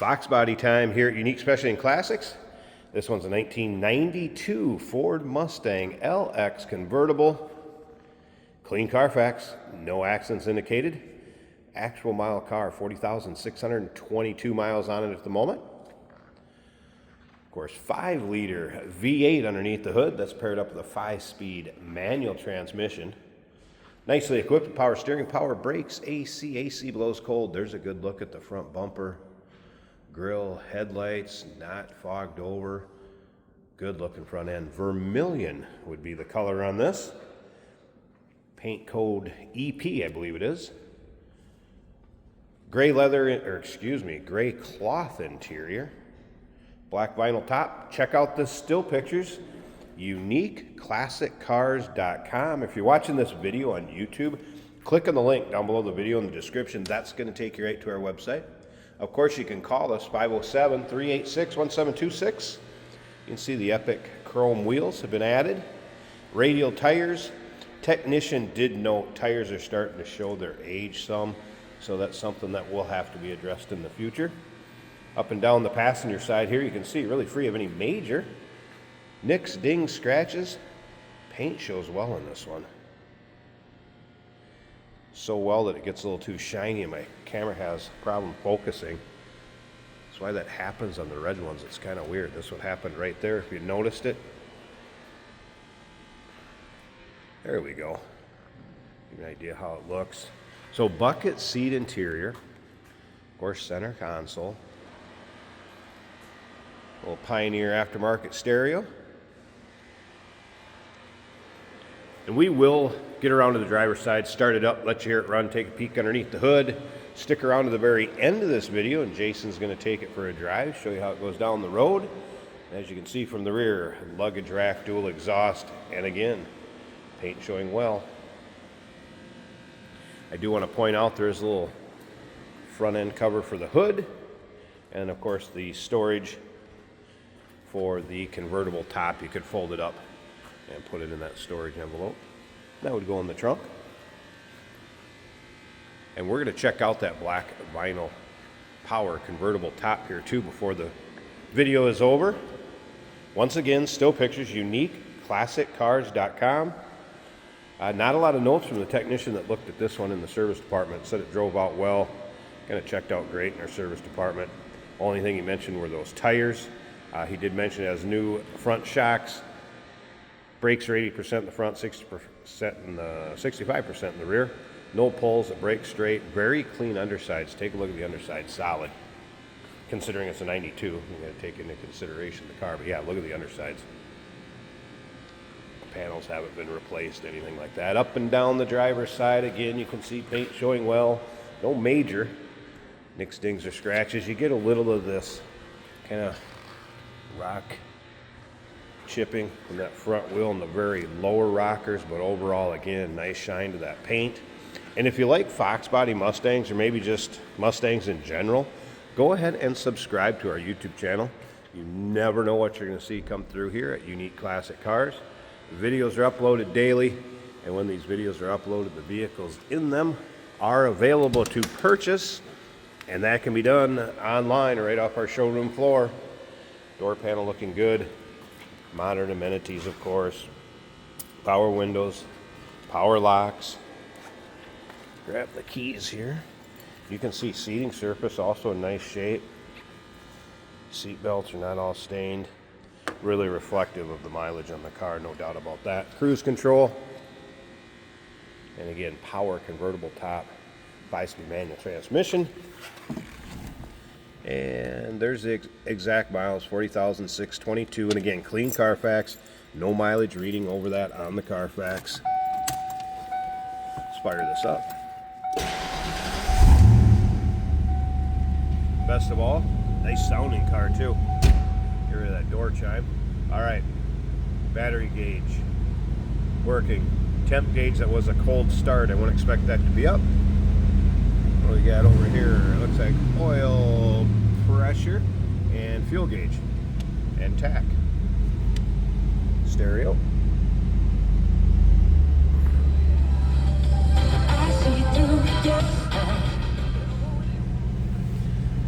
Fox body time here at Unique Specialty and Classics. This one's a 1992 Ford Mustang LX convertible. Clean Carfax, no accidents indicated. Actual mile car, 40,622 miles on it at the moment. Of course, 5-liter V8 underneath the hood. That's paired up with a 5-speed manual transmission. Nicely equipped with power steering, power brakes, AC blows cold. There's a good look at the front bumper. Grill, headlights, not fogged over. Good looking front end. Vermilion would be the color on this. Paint code EP, I believe it is. Gray gray cloth interior. Black vinyl top. Check out the still pictures. UniqueClassicCars.com. If you're watching this video on YouTube, click on the link down below the video in the description. That's going to take you right to our website. Of course, you can call us, 507-386-1726. You can see the epic chrome wheels have been added. Radial tires. Technician did note tires are starting to show their age some, so that's something that will have to be addressed in the future. Up and down the passenger side here, you can see really free of any major nicks, dings, scratches. Paint shows well in this one. So well that it gets a little too shiny and my camera has a problem focusing. That's why that happens on the red ones. It's kind of weird. This would happen right there if you noticed it. There we go. Give you an idea how it looks. So bucket seat interior. Of course, center console. Little Pioneer aftermarket stereo. And we will get around to the driver's side, start it up, let you hear it run, take a peek underneath the hood. Stick around to the very end of this video and Jason's going to take it for a drive, show you how it goes down the road. As you can see from the rear, luggage rack, dual exhaust, and again, paint showing well. I do want to point out there's a little front end cover for the hood, and of course the storage for the convertible top. You could fold it up and put it in that storage envelope. That would go in the trunk. And we're going to check out that black vinyl power convertible top here too before the video is over. Once again, still pictures, UniqueClassicCars.com. Not a lot of notes from the technician that looked at this one in the service department. Said it drove out well, kind of checked out great in our service department. Only thing he mentioned were those tires. He did mention it has new front shocks. Brakes are 80% in the front, 60% in the 65% in the rear. No pulls, it brakes straight. Very clean undersides. Take a look at the underside, solid. Considering it's a 92, you got to take into consideration the car. But yeah, look at the undersides. Panels haven't been replaced, anything like that. Up and down the driver's side, again, you can see paint showing well. No major nicks, dings, or scratches. You get a little of this kind of rock chipping in that front wheel and the very lower rockers, but overall, again, nice shine to that paint. And if you like Fox body Mustangs, or maybe just Mustangs in general, go ahead and subscribe to our YouTube channel. You never know what you're going to see come through here at Unique Classic Cars. The videos are uploaded daily, and when these videos are uploaded, the vehicles in them are available to purchase, and that can be done online right off our showroom floor. Door panel looking good. Modern amenities, of course. Power windows, power locks. Grab the keys here. You can see seating surface also in nice shape. Seat belts are not all stained. Really reflective of the mileage on the car, no doubt about that. Cruise control. And again, power convertible top, 5-speed manual transmission. And there's the exact miles, 40,622. And again, clean Carfax, no mileage reading over that on the Carfax. Let's fire this up. Best of all, nice sounding car too. Get rid of that door chime. All right, battery gauge working. Temp gauge, that was a cold start. I wouldn't expect that to be up. What do we got over here? It looks like oil pressure and fuel gauge and tach. Stereo.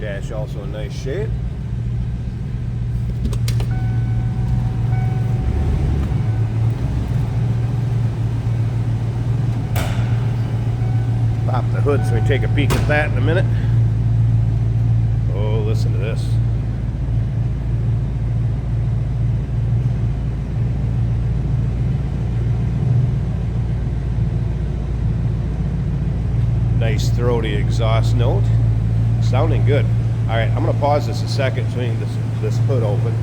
dash all also in nice shape. Pop the hood so we can take a peek at that in a minute. Oh, listen to this. Nice throaty exhaust note. Sounding good. All right, I'm going to pause this a second so we can get this hood open.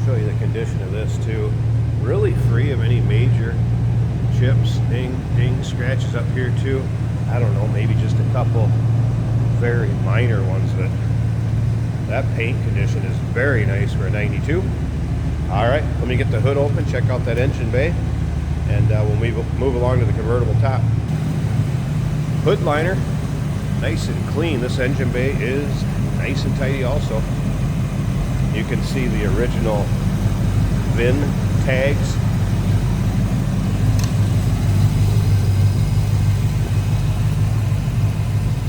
Show you the condition of this too. Really free of any major chips, ding, scratches up here too. I don't know, maybe just a couple very minor ones, but that paint condition is very nice for a 92. All right, let me get the hood open, check out that engine bay, and we'll move along to the convertible top. Hood liner, nice and clean. This engine bay is nice and tidy also. You can see the original VIN tags.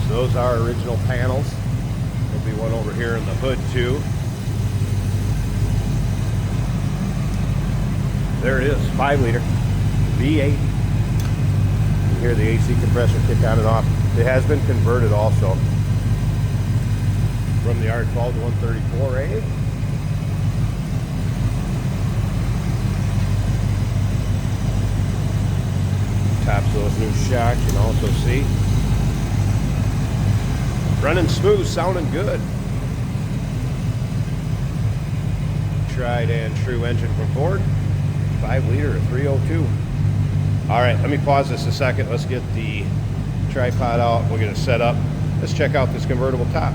So those are original panels. There'll be one over here in the hood too. There it is, 5-liter V8. You hear the AC compressor kick on and off. It has been converted also from the R12 to 134A. Tops of those new shocks, you can also see. Running smooth, sounding good. Tried and true engine from Ford. 5-liter of 302. All right, let me pause this a second. Let's get the tripod out. We'll get it set up. Let's check out this convertible top.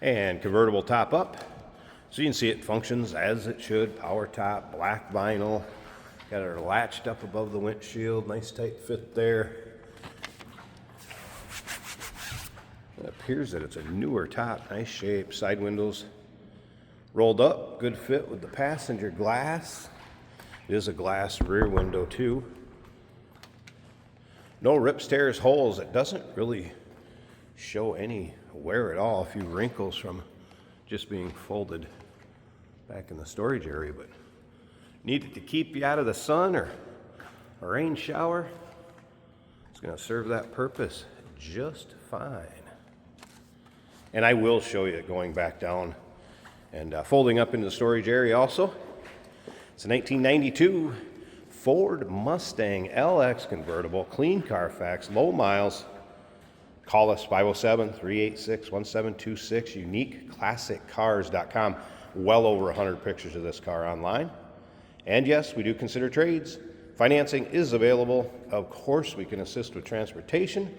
And convertible top up. So you can see it functions as it should. Power top, black vinyl. Got it latched up above the windshield. Nice tight fit there. It appears that it's a newer top. Nice shape. Side windows rolled up. Good fit with the passenger glass. It is a glass rear window too. No rips, tears, holes. It doesn't really show any wear at all. A few wrinkles from just being folded back in the storage area, but needed to keep you out of the sun or a rain shower. It's going to serve that purpose just fine. And I will show you it going back down and folding up into the storage area also. It's a 1992 Ford Mustang LX convertible, clean Carfax, low miles. Call us 507-386-1726, uniqueclassiccars.com. Well over 100 pictures of this car online. And yes, we do consider trades. Financing is available. Of course, we can assist with transportation,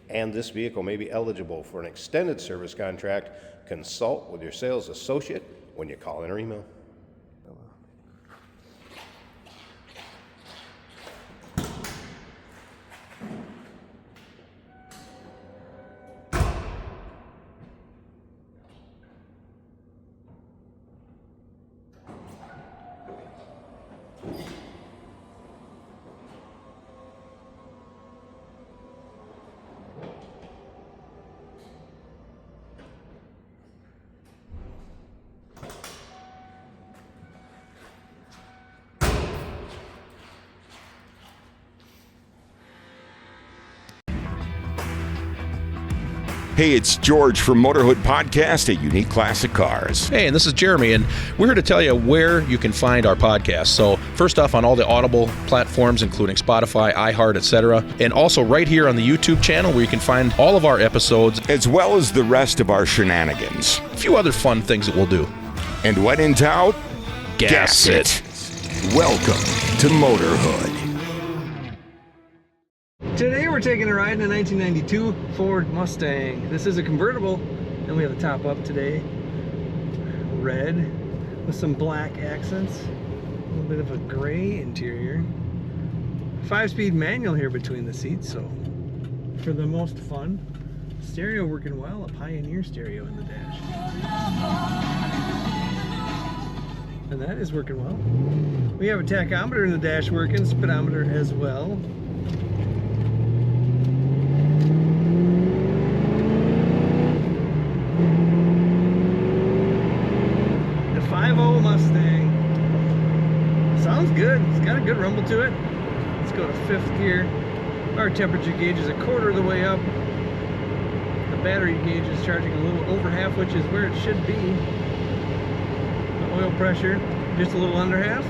and this vehicle may be eligible for an extended service contract. Consult with your sales associate when you call in or email. Hey, it's George from Motorhood Podcast at Unique Classic Cars. Hey, and this is Jeremy, and we're here to tell you where you can find our podcast. So first off, on all the Audible platforms, including Spotify, iHeart, etc., and also right here on the YouTube channel where you can find all of our episodes, as well as the rest of our shenanigans. A few other fun things that we'll do. And when in doubt, gas it. Welcome to Motorhood. Today we're taking a ride in a 1992 Ford Mustang. This is a convertible, and we have the top up today. Red with some black accents. A little bit of a gray interior. 5-speed manual here between the seats, so for the most fun. Stereo working well, a Pioneer stereo in the dash. And that is working well. We have a tachometer in the dash working, speedometer as well. The 5.0 Mustang. Sounds good. It's got a good rumble to it. Let's go to 5th gear. Our temperature gauge is a quarter of the way up. The battery gauge is charging a little over half, which is where it should be. The oil pressure just a little under half.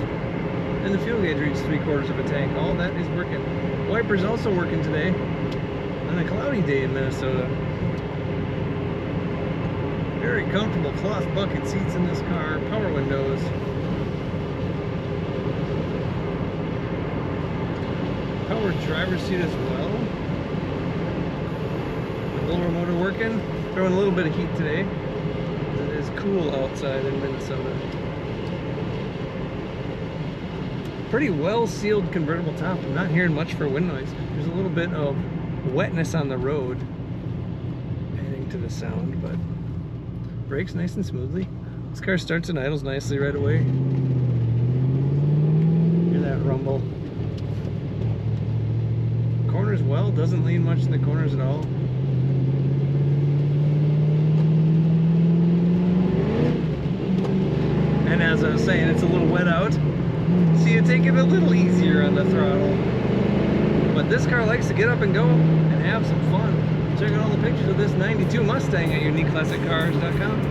And the fuel gauge reaches 3/4 of a tank. All that is working. Wipers also working today on a cloudy day in Minnesota. Very comfortable cloth bucket seats in this car. Power windows. Power driver's seat as well. The blower motor working. Throwing a little bit of heat today. It is cool outside in Minnesota. Pretty well sealed convertible top. I'm not hearing much for wind noise. There's a little bit of wetness on the road adding to the sound, but brakes nice and smoothly. This car starts and idles nicely right away. Hear that rumble. Corners well, doesn't lean much in the corners at all. And as I was saying, it's a little wet out, so you take it a little easier on the throttle. But this car likes to get up and go and have some fun. Check out all the pictures of this 92 Mustang at uniqueclassiccars.com.